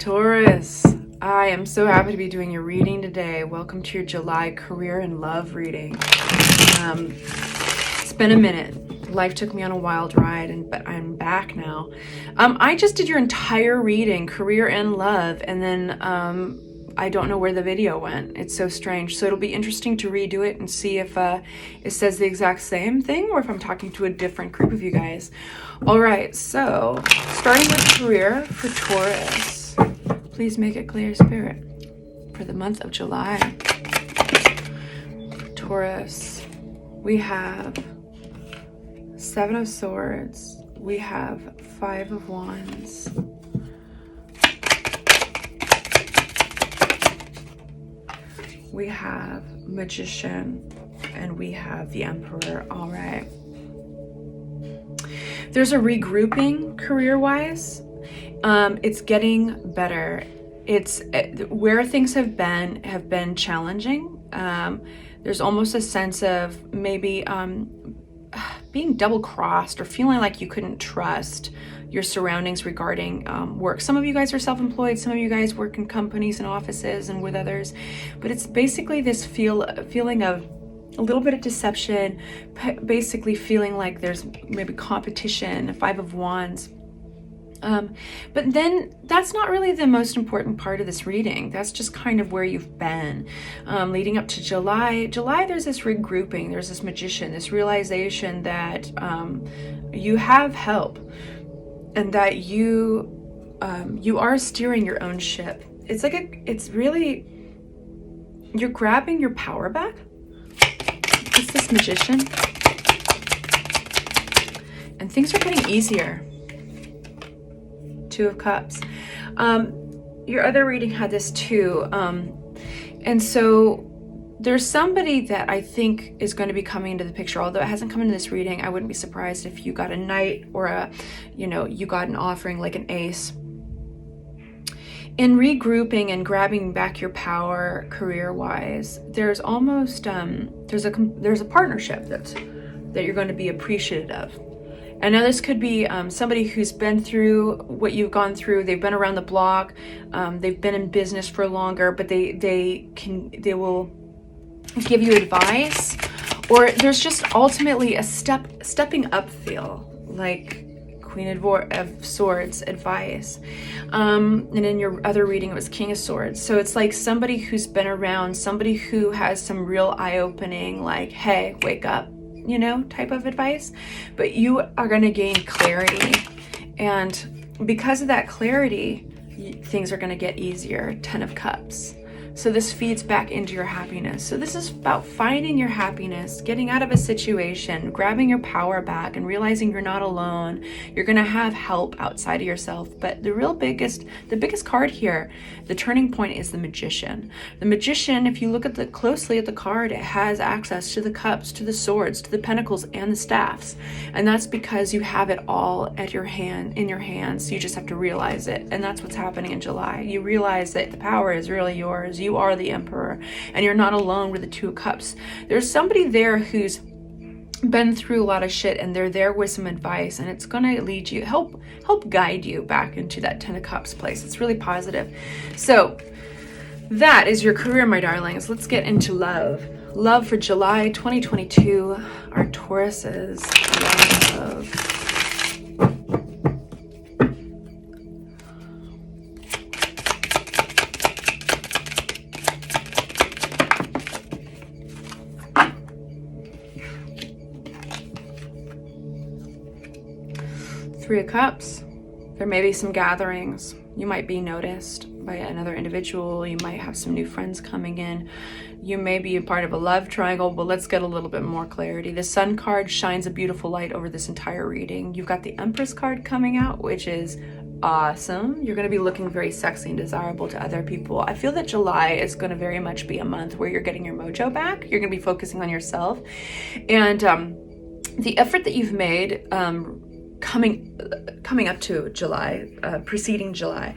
Taurus, I am so happy to be doing your reading today. Welcome to your July career and love reading. It's been a minute. Life took me on a wild ride, but I'm back now. I just did your entire reading, career and love, and then I don't know where the video went. It's so strange. So it'll be interesting to redo it and see if it says the exact same thing or if I'm talking to a different group of you guys. All right, so starting with career for Taurus. Please make it clear, Spirit, for the month of July. Taurus, we have Seven of Swords. We have Five of Wands. We have Magician, and we have the Emperor. All right. There's a regrouping career-wise. It's getting better. It's where things have been challenging. There's almost a sense of maybe being double-crossed or feeling like you couldn't trust your surroundings regarding work. Some of you guys are self-employed, some of you guys work in companies and offices and with others, but it's basically this feeling of a little bit of deception, basically feeling like there's maybe competition, Five of Wands. But then that's not really the most important part of this reading. That's just kind of where you've been leading up to July. There's this regrouping, there's this Magician, this realization that you have help and that you are steering your own ship. It's like it's really, you're grabbing your power back. It's this Magician. And things are getting easier. Two of Cups. Your other reading had this too. And so there's somebody that I think is going to be coming into the picture. Although it hasn't come into this reading, I wouldn't be surprised if you got a knight or you got an offering like an ace. In regrouping and grabbing back your power career-wise, there's almost there's a partnership that you're going to be appreciative of. And now this could be somebody who's been through what you've gone through. They've been around the block. They've been in business for longer, but they will give you advice, or there's just ultimately a stepping up feel, like Queen of Swords advice. And in your other reading, it was King of Swords. So it's like somebody who's been around, somebody who has some real eye-opening, like, hey, wake up, type of advice. But you are going to gain clarity. And because of that clarity, things are going to get easier. 10 of Cups. So this feeds back into your happiness. So this is about finding your happiness, getting out of a situation, grabbing your power back, and realizing you're not alone. You're going to have help outside of yourself. But the biggest card here, the turning point, is the Magician. The Magician, if you look closely at the card, it has access to the cups, to the swords, to the pentacles, and the staffs. And that's because you have it all in your hands. You just have to realize it. And that's what's happening in July. You realize that the power is really yours. You are the Emperor, and you're not alone with the Two of Cups. There's somebody there who's been through a lot of shit, and they're there with some advice, and it's going to lead you, help guide you back into that 10 of Cups place. It's really positive. So that is your career, my darlings. Let's get into love. Love for July 2022. Our Tauruses. Love. Three of Cups. There may be some gatherings. You might be noticed by another individual. You might have some new friends coming in. You may be a part of a love triangle, but let's get a little bit more clarity. The Sun card shines a beautiful light over this entire reading. You've got the Empress card coming out, which is awesome. You're going to be looking very sexy and desirable to other people. I feel that July is going to very much be a month where you're getting your mojo back. You're going to be focusing on yourself. And the effort that you've made coming up to July, preceding July,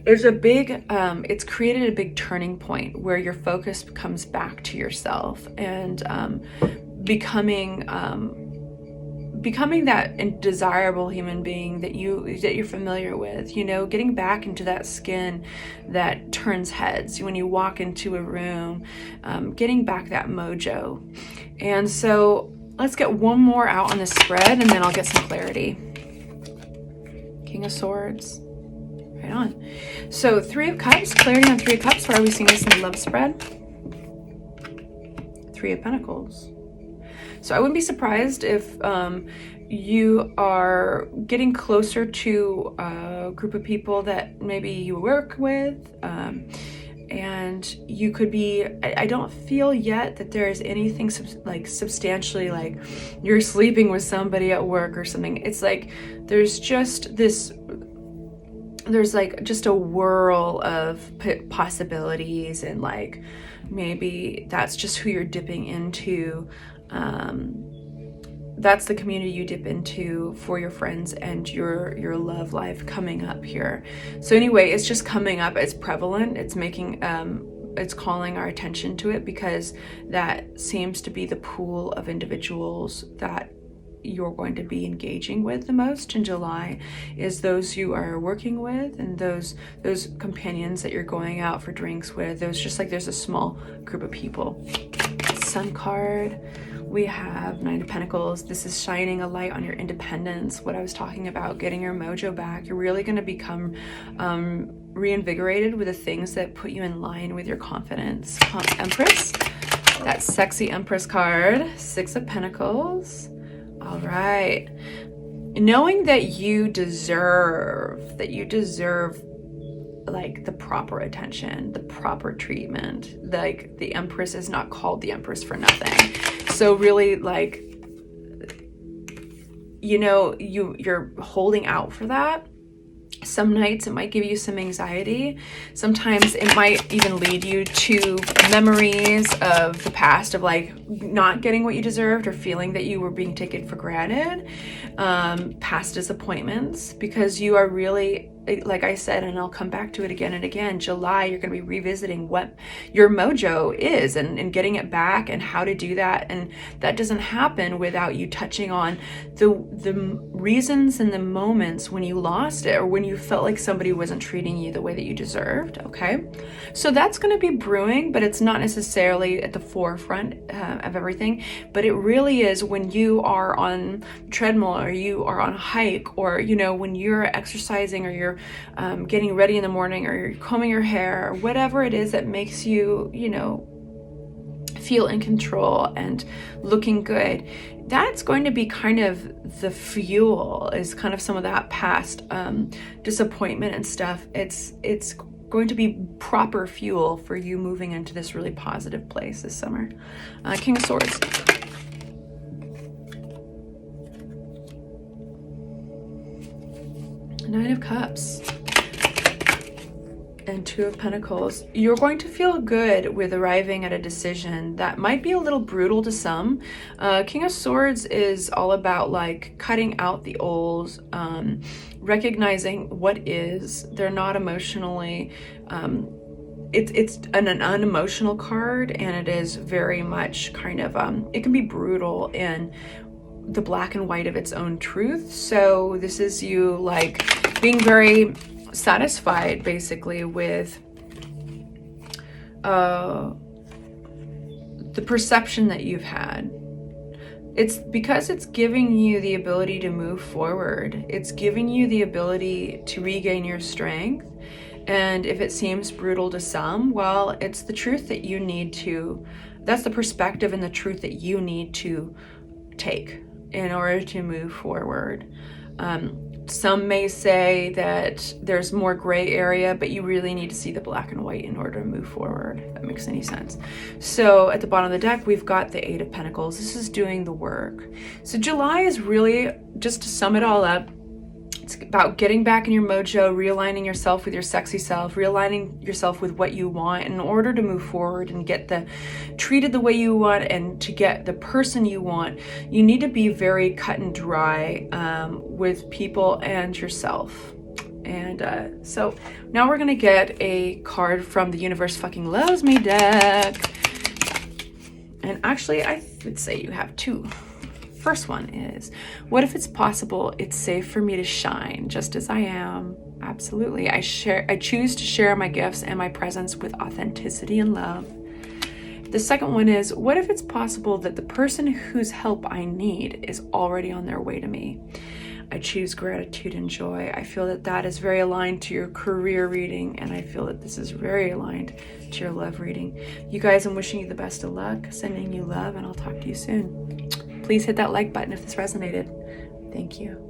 is a big, it's created a big turning point where your focus comes back to yourself and becoming becoming that desirable human being that you're familiar with, you know, getting back into that skin that turns heads when you walk into a room, getting back that mojo. And so let's get one more out on the spread, and then I'll get some clarity. King of Swords. Right on. So 3 of Cups, clarity on 3 of Cups. Why are we seeing this in the love spread? 3 of Pentacles. So I wouldn't be surprised if you are getting closer to a group of people that maybe you work with, and you could be, I don't feel yet that there is anything like substantially like you're sleeping with somebody at work or something. It's like there's just this, there's like just a whirl of possibilities, and like maybe that's just who you're dipping into. That's the community you dip into for your friends and your love life coming up here. So anyway, it's just coming up, it's prevalent, it's making it's calling our attention to it, because that seems to be the pool of individuals that you're going to be engaging with the most in July, is those you are working with, and those companions that you're going out for drinks with. There's a small group of people. Sun card. We have 9 of Pentacles. This is shining a light on your independence. What I was talking about, getting your mojo back. You're really going to become reinvigorated with the things that put you in line with your confidence. Empress. That sexy Empress card. 6 of Pentacles. All right. Knowing that you deserve like the proper attention, the proper treatment. Like the Empress is not called the Empress for nothing. So really, like, you know, you're holding out for that. Some nights it might give you some anxiety. Sometimes it might even lead you to memories of the past, of like not getting what you deserved, or feeling that you were being taken for granted, past disappointments, because you are really, like I said, and I'll come back to it again and again, July, you're going to be revisiting what your mojo is, and getting it back, and how to do that. And that doesn't happen without you touching on the reasons and the moments when you lost it, or when you felt like somebody wasn't treating you the way that you deserved. Okay, so that's going to be brewing, but it's not necessarily at the forefront of everything. But it really is when you are on treadmill, or you are on a hike, or, you know, when you're exercising, or you're getting ready in the morning, or you're combing your hair, or whatever it is that makes you, you know, feel in control and looking good. That's going to be kind of the fuel, is kind of some of that past disappointment and stuff. It's going to be proper fuel for you moving into this really positive place this summer. King of Swords. Nine of Cups. And 2 of Pentacles. You're going to feel good with arriving at a decision that might be a little brutal to some. King of Swords is all about like cutting out the old, recognizing what is. They're not emotionally, it's an unemotional card, and it is very much kind of, it can be brutal in the black and white of its own truth. So this is you like being very satisfied basically with the perception that you've had. It's because it's giving you the ability to move forward. It's giving you the ability to regain your strength. And if it seems brutal to some, well, it's the truth that you need to, that's the perspective and the truth that you need to take in order to move forward. Some may say that there's more gray area, but you really need to see the black and white in order to move forward, if that makes any sense. So at the bottom of the deck, we've got the 8 of Pentacles. This is doing the work. So July is really, just to sum it all up, it's about getting back in your mojo, realigning yourself with your sexy self, realigning yourself with what you want in order to move forward and get treated the way you want, and to get the person you want. You need to be very cut and dry with people and yourself. And so now we're gonna get a card from the Universe Fucking Loves Me deck. And actually, I would say you have 2. First one is, what if it's possible it's safe for me to shine just as I am? Absolutely. I choose to share my gifts and my presence with authenticity and love. The second one is, what if it's possible that the person whose help I need is already on their way to me? I choose gratitude and joy. I feel that that is very aligned to your career reading, and I feel that this is very aligned to your love reading. You guys, I'm wishing you the best of luck, sending you love, and I'll talk to you soon. Please hit that like button if this resonated. Thank you.